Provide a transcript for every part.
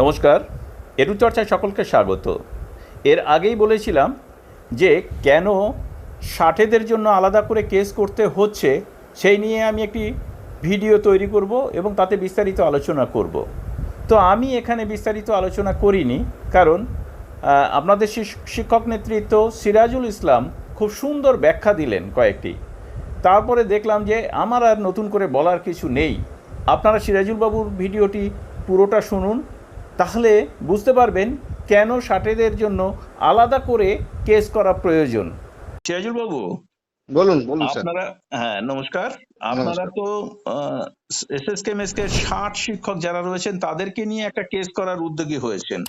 নমস্কার, এডুচর্চায় সকলকে স্বাগত। এর আগেই বলেছিলাম যে কেন ষাটেদের জন্য আলাদা করে কেস করতে হচ্ছে সেই নিয়ে আমি একটি ভিডিও তৈরি করব এবং তাতে বিস্তারিত আলোচনা করব। তো আমি এখানে বিস্তারিত আলোচনা করিনি, কারণ আপনাদের শিক্ষক নেতৃত্ব সিরাজুল ইসলাম খুব সুন্দর ব্যাখ্যা দিলেন কয়েকটি। তারপরে দেখলাম যে আমার আর নতুন করে বলার কিছু নেই। আপনারা সিরাজুল বাবুর ভিডিওটি পুরোটা শুনুন, তাহলে বুঝতে পারবেন কেন ষাটেদের জন্য আলাদা করে কেস করা প্রয়োজন। সিরাজুল বাবু বলুন আপনারা, হ্যাঁ নমস্কার। আপনারা তো Sskmsk 60 শিক্ষক যারা রয়েছেন তাদেরকে নিয়ে একটা কেস করার উদ্যোগী হয়েছেন।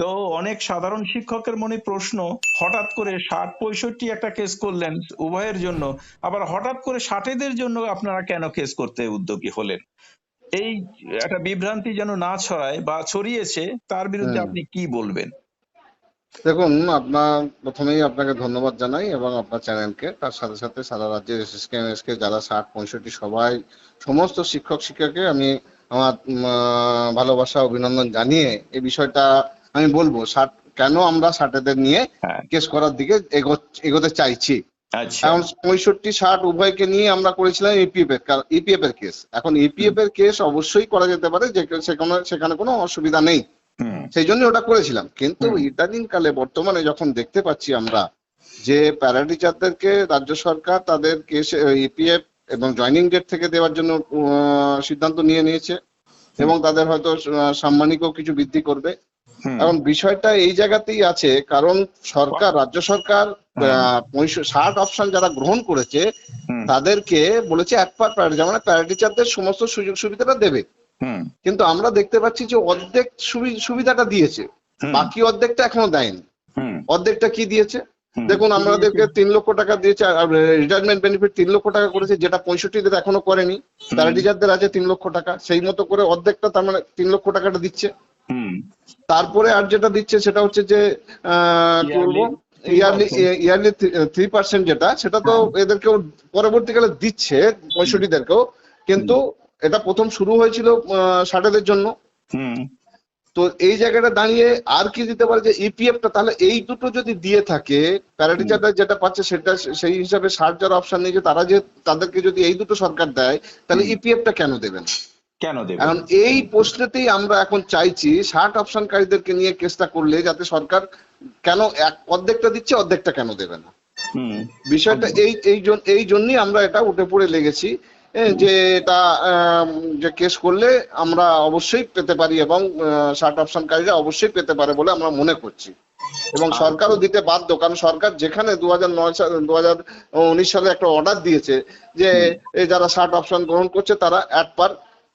তো অনেক সাধারণ শিক্ষকের মনে প্রশ্ন, হঠাৎ করে 60-65 একটা কেস করলেন উভয়ের জন্য, আবার হঠাৎ করে ষাটেদের জন্য আপনারা কেন কেস করতে উদ্যোগী হলেন? এই একটা বিভ্রান্তি যেন না ছড়ায় বা ছড়িয়েছে, তার বিরুদ্ধে আপনি কি বলবেন? দেখুন, প্রথমেই আপনাকে ধন্যবাদ জানাই এবং আপনার চ্যানেলকে, তার সাথে সাথে সারা রাজ্যের Sskmsk যারা 60-65 সবাই সমস্ত শিক্ষক শিক্ষাকে আমি আমার ভালোবাসা অভিনন্দন জানিয়ে এই বিষয়টা আমি বলবো কেন আমরা ষাটেদের নিয়ে কেস করার দিকে এগোতে চাইছি। এখন 65-60 উভয়কে নিয়ে আমরা করেছিলাম ইপিএফ এর কেস। এখন ইপিএফ এর কেস অবশ্যই করা যেতে পারে, যে সেখানে কোনো অসুবিধা নেই, সেই জন্য ওটা করেছিলাম। কিন্তু ইদানিং কালে বর্তমানে যখন দেখতে পাচ্ছি আমরা যে প্যারা টিচারদেরকে রাজ্য সরকার তাদের কেস ইপিএফ এবং জয়নিং ডেট থেকে দেওয়ার জন্য সিদ্ধান্ত নিয়ে নিয়েছে এবং তাদের হয়তো সাম্মানিকও কিছু বৃদ্ধি করবে। এখন বিষয়টা এই জায়গাতেই আছে, কারণ রাজ্য সরকার 60 অপশন যারা গ্রহণ করেছে তাদেরকে বলেছে যেমন প্যারা টিচারদের সমস্ত সুযোগ সুবিধাটা দেবে, কিন্তু আমরা দেখতে পাচ্ছি যে অর্ধেক সুবিধাটা দিয়েছে, বাকি অর্ধেকটা এখনো দেয়নি। অর্ধেকটা কি দিয়েছে দেখুন, আমাদেরকে 3 লক্ষ টাকা দিয়েছে, রিটায়ারমেন্ট বেনিফিট 3 লক্ষ টাকা করেছে, যেটা 65দের এখনো করেনি। প্যারা টিচারদের আছে 3 লক্ষ টাকা, সেই মতো করে অর্ধেকটা, তার মানে 3 লক্ষ টাকাটা দিচ্ছে। তারপরে আর যেটা দিচ্ছে সেটা হচ্ছে যে কি বলবো, ইয়ারলি 3% যেটা, সেটা তো এদেরকেও পরবর্তীকালে দিচ্ছে 65দেরকেও, কিন্তু এটা প্রথম শুরু হয়েছিল 60দের জন্য। তো এই জায়গাটা দাঁড়িয়ে আর কি দিতে পারে যে ইপিএফটা, তাহলে এই দুটো যদি দিয়ে থাকে, প্যারা টিচাররা যেটা পাচ্ছে সেটা, সেই হিসাবে 60 যারা অপশন নিয়েছে তারা যে তাদেরকে যদি এই দুটো সরকার দেয়, তাহলে ইপিএফটা কেন দেবেন? এখন এই প্রশ্নতেই আমরা এখন চাইছি 60 অপশনকারীদেরকে নিয়ে কেসটা করলে যাতে সরকার কেন অর্ধেকটা দিচ্ছে, অর্ধেকটা কেন দেবে না। বিষয়টা এই জন্যই আমরা এটা উঠে পড়ে লেগেছি যে এটা যে কেস করলে আমরা অবশ্যই পেতে পারি এবং 60 অপশনকারীরা অবশ্যই পেতে পারে বলে আমরা মনে করছি, এবং সরকারও দিতে বাধ্য। কারণ সরকার যেখানে 2019 সালে একটা অর্ডার দিয়েছে যে যারা 60 অপশন গ্রহণ করছে তারা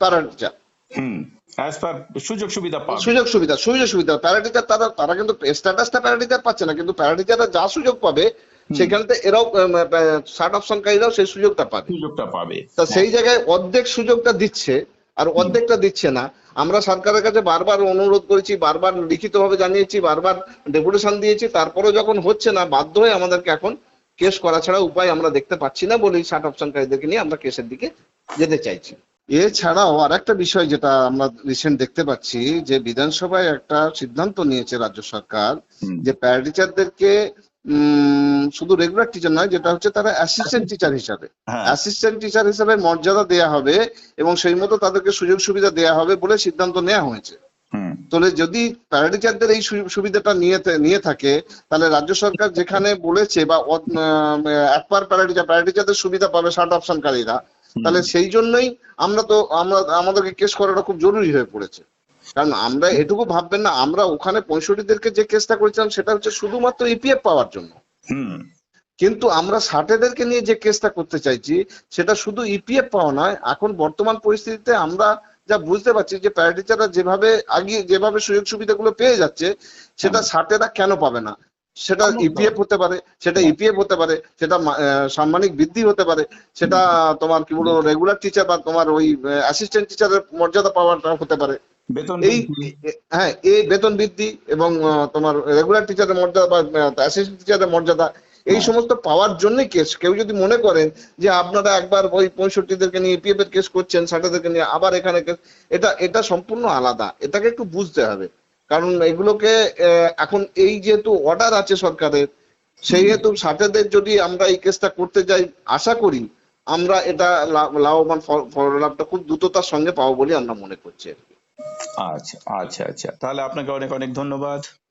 প্যারা টিচার সুযোগ সুবিধা প্যারা টিচার তারা কিন্তু স্ট্যাটাসটা প্যারা টিচার পাচ্ছে না, কিন্তু প্যারা টিচাররা যা সুযোগ পাবে সেখানে এরাও 60 অপশনকারীরাও সেই সুযোগটা পাবে। তা সেই জায়গায় অর্ধেক সুযোগটা দিচ্ছে আর অর্ধেকটা দিচ্ছে না। আমরা সরকারের কাছে বারবার অনুরোধ করেছি, বারবার লিখিতভাবে জানিয়েছি, বারবার ডেপুটেশন দিয়েছি, তারপরেও যখন হচ্ছে না, বাধ্য হয়ে আমাদেরকে এখন কেস করা ছাড়া উপায় আমরা দেখতে পাচ্ছি না বলেই 60 অপশনকারীদেরকে নিয়ে আমরা কেসের দিকে যেতে চাইছি। এছাড়াও আর একটা বিষয় যেটা আমরা রিসেন্ট দেখতে পাচ্ছি, যে বিধানসভায় একটা সিদ্ধান্ত নিয়েছে রাজ্য সরকার যে প্যারা টিচারদেরকে শুধু রেগুলার টিচার নয়, যেটা হচ্ছে তারা অ্যাসিস্ট্যান্ট টিচার হিসাবে মর্যাদা দেয়া হবে এবং সেই মতো তাদেরকে সুযোগ সুবিধা দেয়া হবে বলে সিদ্ধান্ত নেওয়া হয়েছে। তাহলে যদি প্যারা টিচারদের এই সুবিধাটা নিয়ে থাকে, তাহলে রাজ্য সরকার যেখানে বলেছে বা প্যারা টিচারদের সুবিধা পাবে 60 অপশনকারীরা, তাহলে সেই জন্যই আমাদেরকে কেস করাটা খুব জরুরি হয়ে পড়েছে। কারণ আমরা এটুকু ভাববেন না, আমরা ওখানে 65দেরকে যে কেসটা করেছিলাম সেটা হচ্ছে শুধুমাত্র ইপিএফ পাওয়ার জন্য, কিন্তু আমরা 60দেরকে নিয়ে যে কেসটা করতে চাইছি সেটা শুধু ইপিএফ পাওয়া নয়। এখন বর্তমান পরিস্থিতিতে আমরা যা বুঝতে পারছি যে প্যারা টিচাররা যেভাবে সুযোগ সুবিধাগুলো পেয়ে যাচ্ছে, সেটা 60এরা কেন পাবে না? সেটা ইপিএফ হতে পারে, সেটা সাম্মানিক বৃদ্ধি হতে পারে, সেটা তোমার কি বলবো রেগুলার টিচার বা তোমার ওই অ্যাসিস্ট্যান্ট টিচারের মর্যাদা পাওয়াটা হতে পারে। এই বেতন বৃদ্ধি এবং তোমার রেগুলার টিচারের মর্যাদা বা অ্যাসিস্ট্যান্ট টিচারের মর্যাদা, এই সমস্ত পাওয়ার জন্য কেস। কেউ যদি মনে করেন যে আপনারা একবার ওই 65দেরকে নিয়ে ইপিএফ এর কেস করছেন, 60দেরকে নিয়ে আবার এখানে কেস, এটা সম্পূর্ণ আলাদা, এটাকে একটু বুঝতে হবে। কারণ এগুলোকে এখন এই যেহেতু অর্ডার আছে সরকারের, সেই হেতু 60দের যদি আমরা এই কেসটা করতে যাই, আশা করি আমরা এটা লাভবান ফলাফলটা খুব দ্রুততার সঙ্গে পাবো বলে আমরা মনে করছি আর কি। আচ্ছা আচ্ছা আচ্ছা, তাহলে আপনাকে অনেক অনেক ধন্যবাদ।